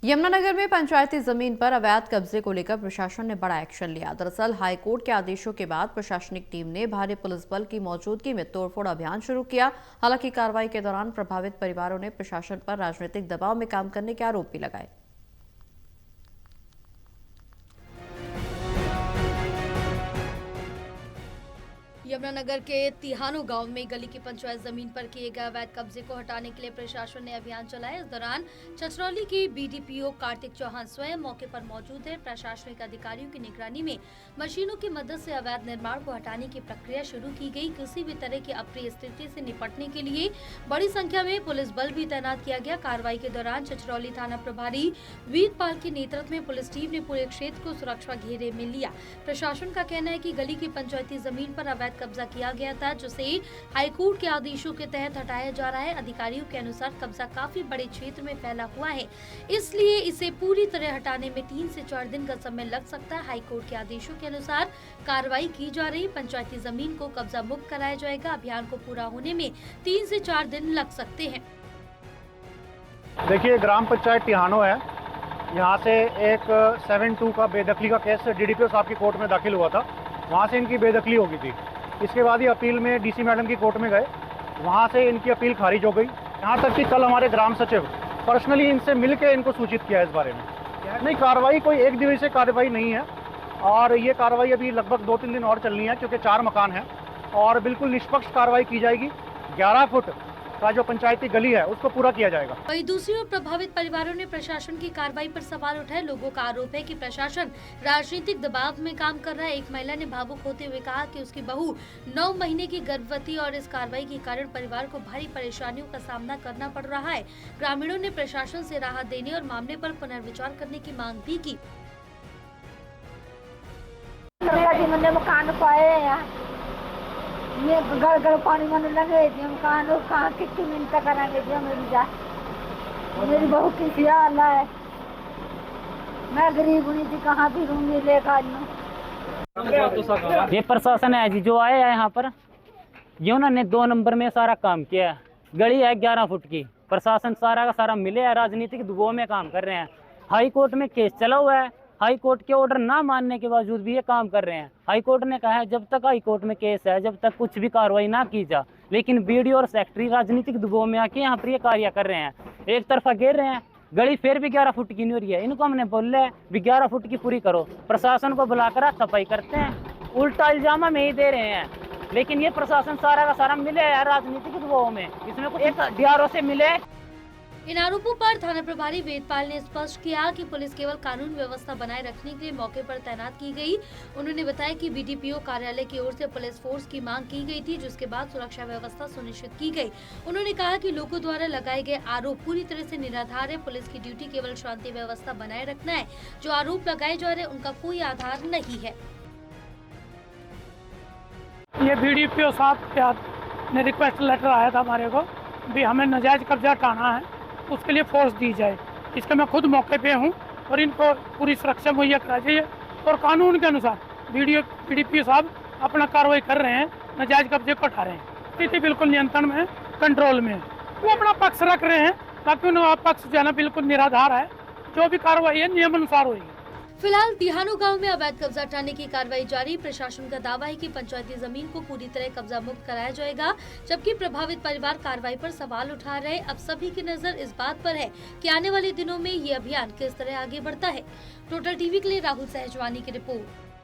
यमुनानगर में पंचायती जमीन पर अवैध कब्जे को लेकर प्रशासन ने बड़ा एक्शन लिया। दरअसल हाईकोर्ट के आदेशों के बाद प्रशासनिक टीम ने भारी पुलिस बल की मौजूदगी में तोड़फोड़ अभियान शुरू किया। हालांकि कार्रवाई के दौरान प्रभावित परिवारों ने प्रशासन पर राजनीतिक दबाव में काम करने के आरोप भी लगाए। यमुनानगर के तिहानो गांव में गली की पंचायत जमीन पर किए गए अवैध कब्जे को हटाने के लिए प्रशासन ने अभियान चलाया। इस दौरान छछरौली की बीडीपीओ कार्तिक चौहान स्वयं मौके पर मौजूद है। प्रशासनिक अधिकारियों की निगरानी में मशीनों की मदद से अवैध निर्माण को हटाने की प्रक्रिया शुरू की गई। किसी भी तरह की अप्रिय स्थिति से निपटने के लिए बड़ी संख्या में पुलिस बल भी तैनात किया गया। कार्रवाई के दौरान छछरौली थाना प्रभारी वीरपाल के नेतृत्व में पुलिस टीम ने पूरे क्षेत्र को सुरक्षा घेरे में लिया। प्रशासन का कहना है कि गली की पंचायती जमीन पर अवैध कब्जा किया गया था, जिसे हाईकोर्ट के आदेशों के तहत हटाया जा रहा है। अधिकारियों के अनुसार कब्जा काफी बड़े क्षेत्र में फैला हुआ है, इसलिए इसे पूरी तरह हटाने में 3 से 4 दिन का समय लग सकता है। हाईकोर्ट के आदेशों के अनुसार कार्रवाई की जा रही। पंचायती जमीन को कब्जा मुक्त कराया जाएगा। अभियान को पूरा होने में 3 से 4 दिन लग सकते हैं। देखिए, ग्राम पंचायत तिहानो है। यहाँ से एक 7-2 का बेदखली का केस डीडीपीओ साहब की कोर्ट में दाखिल हुआ था। वहाँ से इनकी बेदखली हो गई थी। इसके बाद ये अपील में डीसी मैडम की कोर्ट में गए, वहाँ से इनकी अपील खारिज हो गई। यहाँ तक कि कल हमारे ग्राम सचिव पर्सनली इनसे मिलकर इनको सूचित किया इस बारे में। नहीं, कार्रवाई कोई एक दिवसीय कार्रवाई नहीं है और ये कार्रवाई अभी लगभग 2-3 दिन और चलनी है, क्योंकि 4 मकान हैं और बिल्कुल निष्पक्ष कार्रवाई की जाएगी। 11 फुट का जो पंचायती गली है उसको पूरा किया जाएगा। वहीं दूसरी ओर प्रभावित परिवारों ने प्रशासन की कार्रवाई पर सवाल उठाए। लोगों का आरोप है कि प्रशासन राजनीतिक दबाव में काम कर रहा है। एक महिला ने भावुक होते हुए कहा कि उसकी बहू 9 महीने की गर्भवती और इस कार्रवाई के कारण परिवार को भारी परेशानियों का सामना करना पड़ रहा है। ग्रामीणों ने प्रशासन से राहत देने और मामले पर पुनर्विचार करने की मांग भी की। ये गड़ पानी मन लगे कहाँ कितनी मिनट करेंगे जो मेरी जा मेरी बहू की ख्याल है। मैं गरीब हुई थी, कहाँ भी रूंगी लेकर। ये प्रशासन है जी जो आए हैं यहाँ पर, ये उन्होंने 2 नंबर में सारा काम किया है। गली है 11 फुट की। प्रशासन सारा का सारा मिले है, राजनीतिक दबाव में काम कर रहे हैं। हाई कोर्ट में केस चला हुआ है। हाई कोर्ट के ऑर्डर ना मानने के बावजूद भी ये काम कर रहे हैं। हाई कोर्ट ने कहा है जब तक हाई कोर्ट में केस है, जब तक कुछ भी कार्रवाई ना की जा। लेकिन बीडीओ और सेक्रेटरी राजनीतिक दबाव में आके यहाँ पर ये कार्य कर रहे हैं। एक तरफा घेर रहे हैं, गली फिर भी 11 फुट की नहीं हो रही है। इनको हमने बोल रहे हैं भी 11 फुट की पूरी करो। प्रशासन को बुलाकर हाथापाई करते हैं, उल्टा इल्जाम में ही दे रहे हैं। लेकिन ये प्रशासन सारा का सारा मिले है राजनीतिक दबाव में। इसमें कुछ एक डीआरओ से मिले। इन आरोपों पर थाना प्रभारी वेदपाल ने स्पष्ट किया कि पुलिस केवल कानून व्यवस्था बनाए रखने के लिए मौके पर तैनात की गई। उन्होंने बताया कि बीडीपीओ कार्यालय की ओर से पुलिस फोर्स की मांग की गई थी, जिसके बाद सुरक्षा व्यवस्था सुनिश्चित की गई। उन्होंने कहा कि लोगों द्वारा लगाए गए आरोप पूरी तरह से निराधार है। पुलिस की ड्यूटी केवल शांति व्यवस्था बनाए रखना है। जो आरोप लगाए जा रहे उनका कोई आधार नहीं है। ये बीडीपीओ साहब ने रिक्वेस्ट लेटर आया था हमारे को भी हमें नाजायज कब्जा हटाना है, उसके लिए फोर्स दी जाए। इसके मैं खुद मौके पे हूँ और इनको पूरी सुरक्षा मुहैया कराई जाए और कानून के अनुसार बीडीपीओ साहब अपना कार्रवाई कर रहे हैं, नाजायज कब्जे को हटा रहे हैं। स्थिति बिल्कुल नियंत्रण में है, कंट्रोल में है। वो अपना पक्ष रख रहे हैं, ताकि उनका पक्ष जो है ना बिल्कुल निराधार है। जो भी कार्रवाई है नियम अनुसार होगी। फिलहाल तिहानो गांव में अवैध कब्जा हटाने की कार्रवाई जारी। प्रशासन का दावा है कि पंचायती जमीन को पूरी तरह कब्जा मुक्त कराया जाएगा, जबकि प्रभावित परिवार कार्रवाई पर सवाल उठा रहे। अब सभी की नजर इस बात पर है कि आने वाले दिनों में ये अभियान किस तरह आगे बढ़ता है। टोटल टीवी के लिए राहुल सहजवानी की रिपोर्ट।